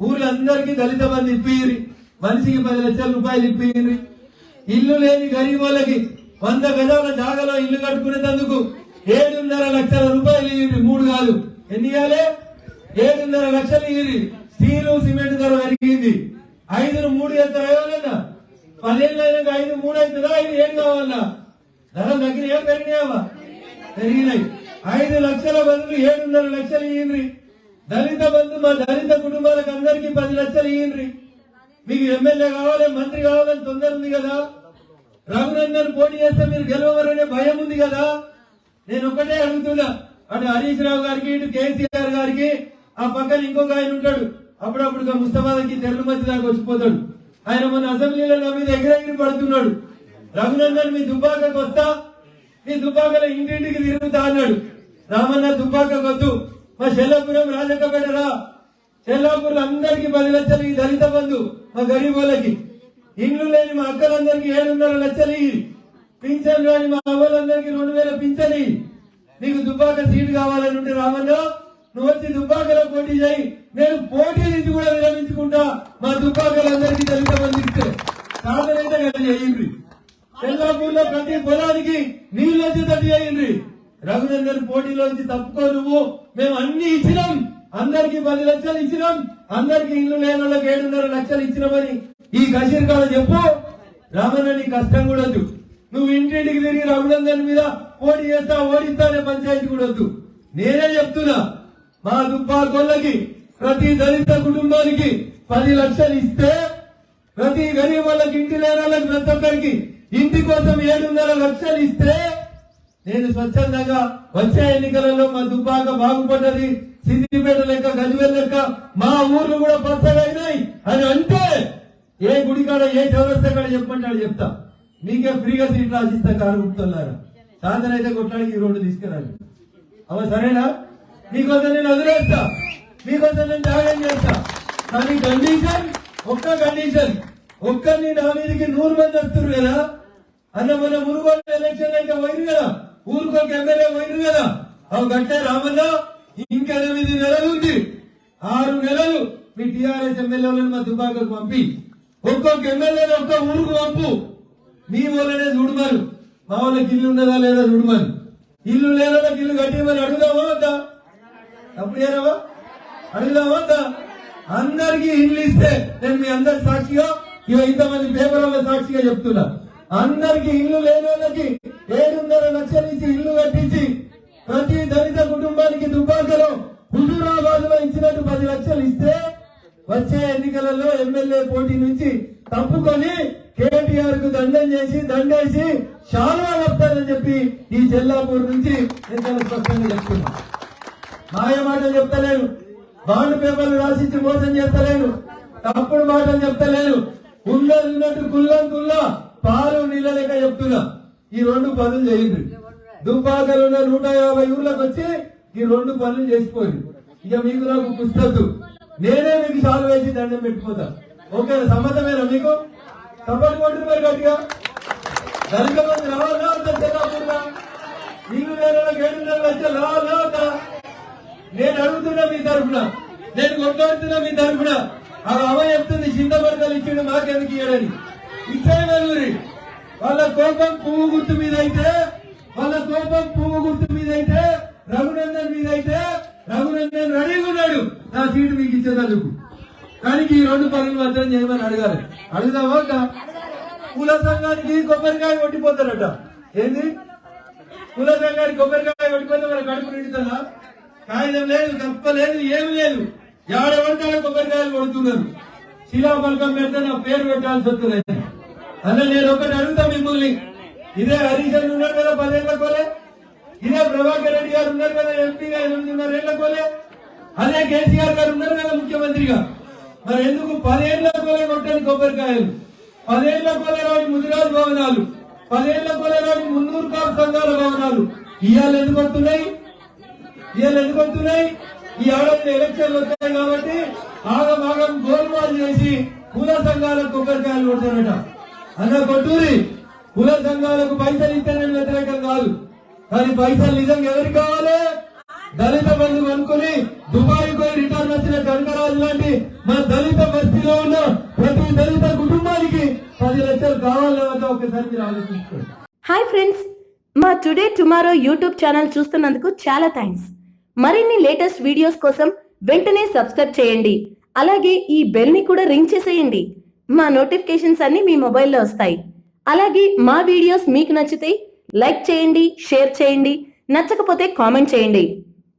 ఊర్లందరికీ దళిత బంధు ఇప్పిరి, మనిషికి 10 లక్షల రూపాయలు ఇప్పిరి. ఇల్లు లేని గరీబ్ వాళ్ళకి 100 గజాల జాగాలో ఇల్లు కట్టుకునేందుకు 7.5 లక్షల రూపాయలు ఇయ్యి. 3 కాదు, ఎన్ని ఇవ్వాలి? 7.5 లక్షలు ఇయ్యి. స్టీలు సిమెంట్ ధర పెరిగింది. 5ను 3 చేస్తారు ఏమన్నా? 10 ఏళ్ళు అయినాక 5 3 అవుతుందా? 5 7 కావాలన్నా? ధరలు తగ్గినాయా పెరిగినాయా? పెరిగినాయి. 5 లక్షల బదులు 7.5 లక్షలు ఇయ్యండి. దళిత బంధు మా దళిత కుటుంబాలకు అందరికీ 10 లక్షలు ఇయ్యండి. మీకు ఎమ్మెల్యే కావాలి, మంత్రి కావాలని తొందర ఉంది కదా. రఘునందన్ పోటీ చేస్తే మీరు గెలవరనే భయం ఉంది కదా. నేను ఒక్కటే అడుగుతున్నా, అటు హరీష్ రావు గారికి, ఇటు కేసీఆర్ గారికి, ఆ పక్కన ఇంకొక ఆయన ఉంటాడు, అప్పుడప్పుడు ముస్తాబాద్కి తెరల మధ్య దాకా వచ్చిపోతాడు. ఆయన మన అసెంబ్లీలో నా మీద ఎగిరెగిరి పడుతున్నాడు. రఘునందన్ మీ దుబ్బాకకు వస్తా, మీ దుబ్బాకలో ఇంటింటికి తిరుగుతా అన్నాడు. రామన్న దుబ్బాకకు వద్దు, మా చెల్లాపురం రాజకపేట రా. చెల్లాపూర్లో అందరికీ 10 లక్షలు ఈ దళిత బంధు మా గరీబ్ వాళ్ళకి. ఇండ్లు లేని మా అక్కలందరికీ 7.5 లక్షలు. పింఛన్ రాని మా అవ్వలందరికీ 2000 పింఛని. నీకు దుబ్బాక సీటు కావాలని ఉంటే రామన్న నువ్వు వచ్చి దుబ్బాకలో పోటీ చేయి. నేను పోటీ నుంచి కూడా విరమించుకుంటా. మా దుబ్బాకలందరికీ దళిత బంధు ఇస్తే సాధనైతే కదా చేయండి. చెల్లాపూర్లో ప్రతి పొలానికి నీళ్ళు వచ్చేటట్టు చేయండి. రఘునందన్ పోటీలోంచి తప్పుకో నువ్వు. మేము అన్ని ఇచ్చినాం, అందరికి 10 లక్షలు ఇచ్చినాం, అందరికి ఇల్లు లేని వాళ్ళకి 7.5 లక్షలు ఇచ్చినామని ఈ కషీర్ కాడ చెప్పు. రామన్న నీ కష్టం కూడా వద్దు. నువ్వు ఇంటింటికి తిరిగి రఘునందన్ మీద పోటీ చేస్తా, ఓడిస్తానే పంచాయతీ కూడా వద్దు. నేనే చెప్తున్నా, మా దుబ్బాకోళ్ళకి ప్రతి దళిత కుటుంబానికి 10 లక్షలు ఇస్తే, ప్రతి గరీబ్ వాళ్ళకి, ఇంటి లేని వాళ్ళకి, ప్రతి ఒక్కరికి ఇంటి కోసం 7.5 లక్షలు ఇస్తే, నేను స్వచ్ఛందంగా వచ్చే ఎన్నికలలో మా దుబ్బాక బాగుపడ్డది, సిద్దిపేట లెక్క, గజ్వేల్ లెక్క మా ఊర్లు కూడా పచ్చగా అయినాయి అని అంటే ఏ గుడికాడ ఏ చౌరస్తా కాడ చెప్పమంటాడు చెప్తా. మీకే ఫ్రీగా సీట్లు ఆశిస్తా కారు గుర్తున్నారా. సాధనైతే కొట్టడానికి ఈ రోడ్డు తీసుకురాలి. అవ సరేనా? మీకోసం నేను వదిలేస్తా, మీకోసం నేను త్యాగం చేస్తా. కానీ కండిషన్, ఒక్క కండిషన్, ఒక్కరిని నా మీదకి 100 మంది వస్తున్నారు కదా అన్న. మన మునుగోలు ఎలక్షన్ అయితే పోయిరు కదా, ఊరుకోక ఎమ్మెల్యే పోయిరు కదా. అవి కట్టే రామన్న ఇంకా 8 నెలలు ఉంది. 6 నెలలు మీ టీఆర్ఎస్ ఎమ్మెల్యేలను మా దుబ్బాకకు పంపి ఒక్కొక్క ఎమ్మెల్యేని ఒక్క ఊరుకు పంపు. మీ వాళ్ళనే చూడమను, మా వాళ్ళకి ఇల్లు ఉన్నదా లేదా చూడమను. ఇల్లు లేని వాళ్ళకి ఇల్లు కట్టేమని అడుగుదామా వద్దా? అప్పుడు ఏరావా? అడుగుదామా వద్దా? అందరికీ ఇల్లు ఇస్తే నేను మీ అందరి సాక్షిగా, ఇంతమంది పేపర్ వాళ్ళ సాక్షిగా చెప్తున్నా, అందరికి ఇల్లు లేని వాళ్ళకి 7.5 లక్షలు ఇచ్చి ఇల్లు కట్టించి ప్రతి దళిత కుటుంబానికి దుబ్బాకలో హుజూరాబాద్ లో ఇచ్చినట్టు 10 లక్షలు ఇస్తే వచ్చే ఎన్నికలలో ఎమ్మెల్యే పోటీ నుంచి తప్పుకొని కేటీఆర్ కు దండేసి శాలువా కప్తారని చెప్పి ఈ చెల్లాపూర్ నుంచి నేను చాలా స్పష్టంగా చెప్తున్నా. మాయ మాటలు చెప్తలేను, బాండ్ పేపర్లు రాసిచ్చి మోసం చేస్తలేను, తప్పుడు మాటలు చెప్తలేను. ఉన్నట్టు కుల్లా పాలు నీళ్ళ లెక్క చెప్తున్నా. ఈ 2 పనులు చేయండి. దుబ్బాకలు ఉన్న 150 ఊర్లకు వచ్చి ఈ 2 పనులు చేసిపోయింది. ఇక మీకు నాకు పుస్తద్దు, నేనే మీకు సాల్వ్ వేసి దండం పెట్టిపోతా. ఓకేనా? సమ్మతమేనా మీకు? సపోర్ట్ కొట్టున్నారు గట్టిగా. దళిత మంది రావాలా చెల్లాపూర్లా? ఇల్లు లేని 7.5 లక్షలు రావాలా? నేను అడుగుతున్నా మీ తరఫున, నేను కొట్లాడుతున్నా మీ తరఫున. ఆ అమ్మ చెప్తుంది చింతపడకలు ఇచ్చిండు మాకెందుకు ఇయ్యడని. ఇచ్చేయగలరు. వాళ్ళ కోపం పువ్వు గుర్తు మీద అయితే, రఘునందన్ మీద అయితే రఘునందన్ రెడీగా ఉన్నాడు నా సీటు మీకు ఇచ్చేందుకు. కానీ ఈ 2 పనులు మాత్రం చేయమని అడగాలి. అడుగుదామా? కుల సంఘానికి కొబ్బరికాయ కొట్టిపోతారట. ఏంది? కుల సంఘానికి కొబ్బరికాయ కొట్టిపోతే మన కడుపు నిండుతుందా? కాగితం లేదు, కప్ప లేదు, ఏమి లేదు. 50 వంటల కొబ్బరికాయలు కొడుతున్నారు. శిలాఫలకం పెడితే నా పేరు పెట్టాల్సి వస్తుంది. అన్న నేను ఒకటి అడుగుతా మిమ్మల్ని, ఇదే హరీష్ గారు ఉన్నారు కదా 10 ఏళ్ల కోలే, ఇదే ప్రభాకర్ రెడ్డి గారు ఉన్నారు కదా ఎంపీగా 8.5 ఏళ్ల కోలే, అదే కేసీఆర్ గారు ఉన్నారు కదా ముఖ్యమంత్రిగా. మరి ఎందుకు 10 ఏళ్ల కోలే కొట్టని కొబ్బరికాయలు, 10 ఏళ్ల కోలే రాని ముదిరాజు భవనాలు, 10 ఏళ్ల కోలే రాని 300 కాపు సంఘాల భవనాలు ఇవాళ ఎందుకు వస్తున్నాయి? ఈ ఏడాది ఎలక్షన్లు వచ్చాయి కాబట్టి ఆగం గోల్మాల్ చేసి కుల సంఘాలకు కొబ్బరికాయలు కొట్టారట. అన్న కొట్టూరి, కుల సంఘాలకు పైసలు ఇస్తే నేను వ్యతిరేకం కాదు, కానీ పైసలు నిజంగా ఎవరికి కావాలి? దళిత బంధు అనుకుని దుబాయ్ పోయి రిటర్న్ వచ్చిన కనకరాజు లాంటి మన 10 లక్షలు కావాలో వద్దా ఒకసారి మీరు ఆలోచించుకోండి. హాయ్ ఫ్రెండ్స్, మా టుడే టుమారో యూట్యూబ్ ఛానల్ చూస్తున్నందుకు చాలా థ్యాంక్స్. మరిన్ని లేటెస్ట్ వీడియోస్ కోసం వెంటనే సబ్స్క్రైబ్ చేయండి. అలాగే ఈ బెల్ ని కూడా రింగ్ చేసేయండి. మా నోటిఫికేషన్స్ అన్ని మీ మొబైల్లో వస్తాయి. అలాగే మా వీడియోస్ మీకు నచ్చితే లైక్ చేయండి, షేర్ చేయండి, నచ్చకపోతే కామెంట్ చేయండి.